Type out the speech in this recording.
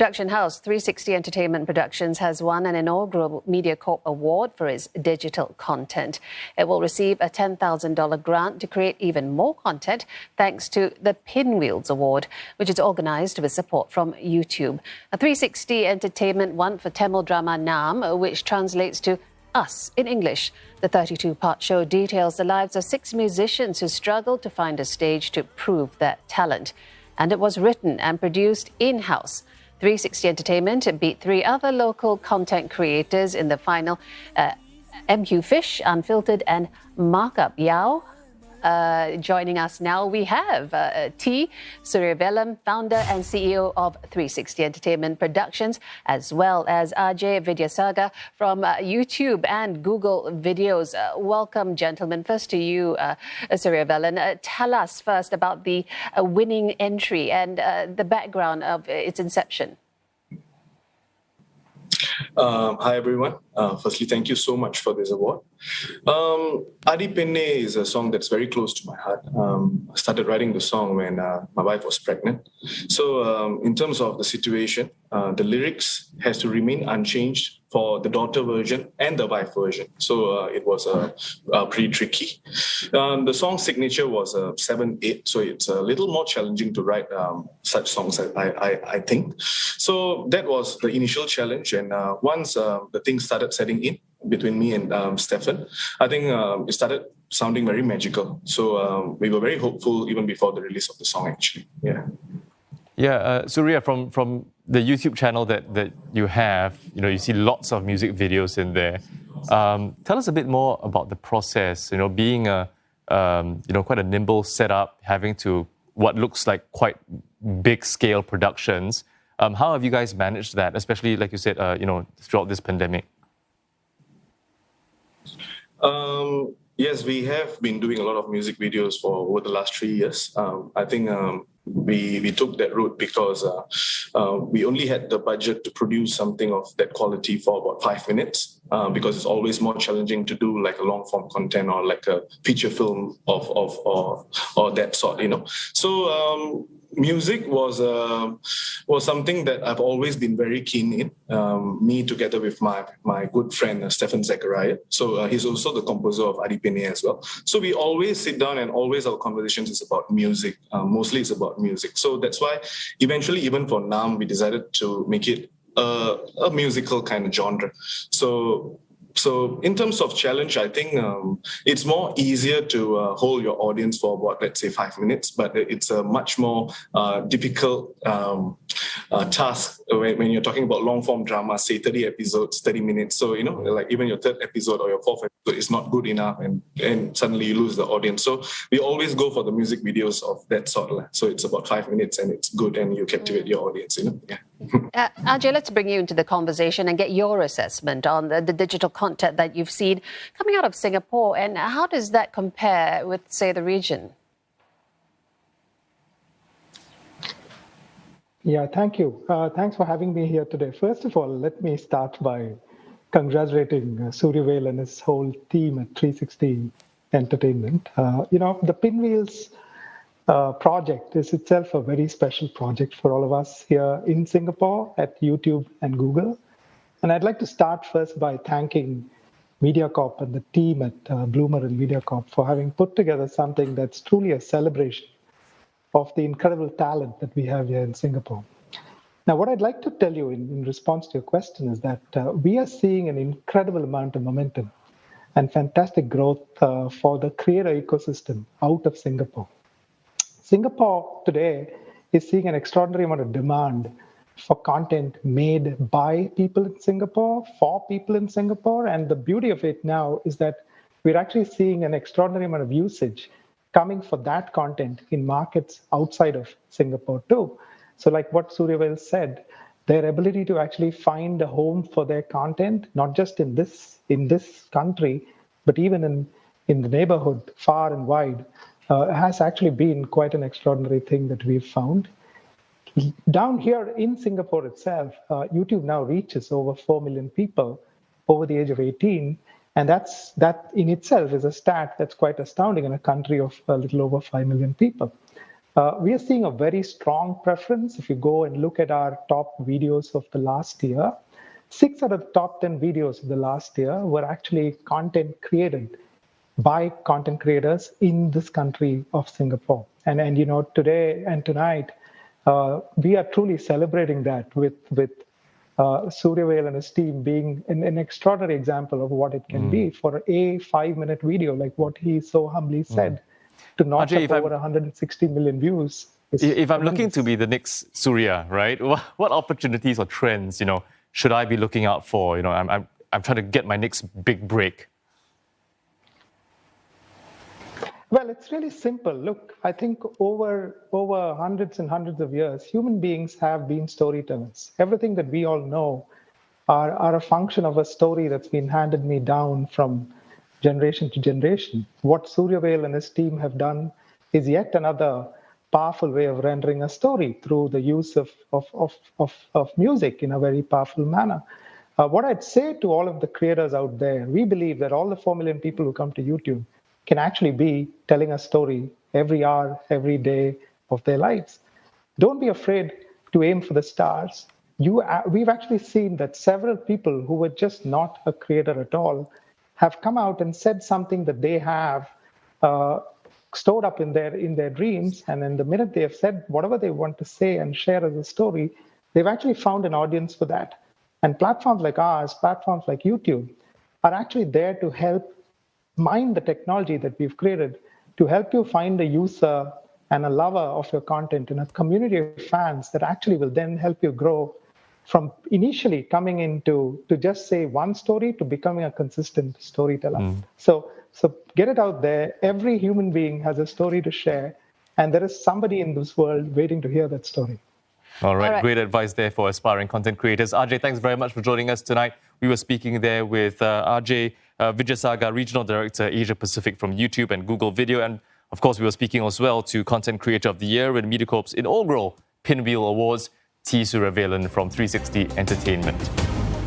Production house 360 Entertainment Productions has won an inaugural Mediacorp award for its digital content. It will receive a $10,000 grant to create even more content thanks to the Pinwheels award, which is organised with support from YouTube. A 360 Entertainment won for Tamil drama Naam, which translates to Us in English. The 32-part show details the lives of 6 musicians who struggled to find a stage to prove their talent. And it was written and produced in-house. 360 Entertainment beat 3 other local content creators in the final. MQ Fish, Unfiltered and Markup Yao. Joining us now, we have T Suriavelan, founder and CEO of 360 Entertainment Productions, as well as Ajay Vidyasagar from YouTube and Google Videos. Welcome, gentlemen. First to you, Suriavelan. Tell us first about the winning entry and the background of its inception. Hi, everyone. Firstly, thank you so much for this award. Adi Penne is a song that's very close to my heart. I started writing the song when my wife was pregnant. So in terms of the situation, the lyrics has to remain unchanged for the daughter version and the wife version. So it was pretty tricky. The song signature was 7/8, so it's a little more challenging to write such songs, I think. So that was the initial challenge. And once the things started setting in between me and Stefan, I think it started sounding very magical. So we were very hopeful even before the release of the song, actually. Yeah, Surya, from the YouTube channel that you have, you see lots of music videos in there. Tell us a bit more about the process. Being a quite a nimble setup, having to what looks like quite big scale productions. How have you guys managed that, especially like you said, throughout this pandemic? Yes, we have been doing a lot of music videos for over the last 3 years. I think we took that route because we only had the budget to produce something of that quality for about 5 minutes, because it's always more challenging to do like a long form content or like a feature film or that sort, So music was something that I've always been very keen in. Me together with my good friend Stefan Zachariah. So he's also the composer of Adi Penne as well. So we always sit down and always our conversations is about music. Mostly it's about music. So that's why eventually, even for Naam, we decided to make it a musical kind of genre. So in terms of challenge, I think it's more easier to hold your audience for about, let's say, 5 minutes, but it's a much more difficult task when you're talking about long-form drama, say 30 episodes, 30 minutes. So, like even your 3rd episode or your 4th episode is not good enough and suddenly you lose the audience. So we always go for the music videos of that sort. So it's about 5 minutes and it's good and you captivate your audience, Ajay, let's bring you into the conversation and get your assessment on the digital content that you've seen coming out of Singapore, and how does that compare with, say, the region? Yeah, thank you. Thanks for having me here today. First of all, let me start by congratulating Suriavelan and his whole team at 360 Entertainment. The Pinwheels project is itself a very special project for all of us here in Singapore at YouTube and Google. And I'd like to start first by thanking Mediacorp and the team at Bloomer and Mediacorp for having put together something that's truly a celebration of the incredible talent that we have here in Singapore. Now, what I'd like to tell you in response to your question is that we are seeing an incredible amount of momentum and fantastic growth for the creator ecosystem out of Singapore. Singapore today is seeing an extraordinary amount of demand for content made by people in Singapore, for people in Singapore. And the beauty of it now is that we're actually seeing an extraordinary amount of usage coming for that content in markets outside of Singapore too. So like what Suriavelan said, their ability to actually find a home for their content, not just in this country, but even in the neighborhood, far and wide, has actually been quite an extraordinary thing that we've found. Down here in Singapore itself, YouTube now reaches over 4 million people over the age of 18. And that in itself is a stat that's quite astounding in a country of a little over 5 million people. We are seeing a very strong preference. If you go and look at our top videos of the last year, 6 out of the top 10 videos of the last year were actually content created by content creators in this country of Singapore. And you know, today and tonight, we are truly celebrating that with Suriavelan and his team being an extraordinary example of what it can be for a 5-minute video, like what he so humbly said, to notch Ajay, up over 160 million views. If I'm looking to be the next Surya, right? What opportunities or trends, should I be looking out for? I'm trying to get my next big break. Well, it's really simple. Look, I think over hundreds and hundreds of years, human beings have been storytellers. Everything that we all know are a function of a story that's been handed me down from generation to generation. What Suriavelan and his team have done is yet another powerful way of rendering a story through the use of music in a very powerful manner. What I'd say to all of the creators out there, we believe that all the 4 million people who come to YouTube can actually be telling a story every hour, every day of their lives. Don't be afraid to aim for the stars. We've actually seen that several people who were just not a creator at all have come out and said something that they have stored up in their dreams. And in the minute they have said whatever they want to say and share as a story, they've actually found an audience for that. And platforms like ours, platforms like YouTube, are actually there to help mine the technology that we've created to help you find a user and a lover of your content and a community of fans that actually will then help you grow from initially coming into to just say one story to becoming a consistent storyteller. So get it out there. Every human being has a story to share, and there is somebody in this world waiting to hear that story. All right. Great advice there for aspiring content creators. Ajay, thanks very much for joining us tonight. We were speaking there with Ajay Vidyasagar, Regional Director, Asia Pacific from YouTube and Google Video. And of course, we were speaking as well to Content Creator of the Year in Mediacorp's inaugural Pinwheel Awards, T Suriavelan from 360 Entertainment.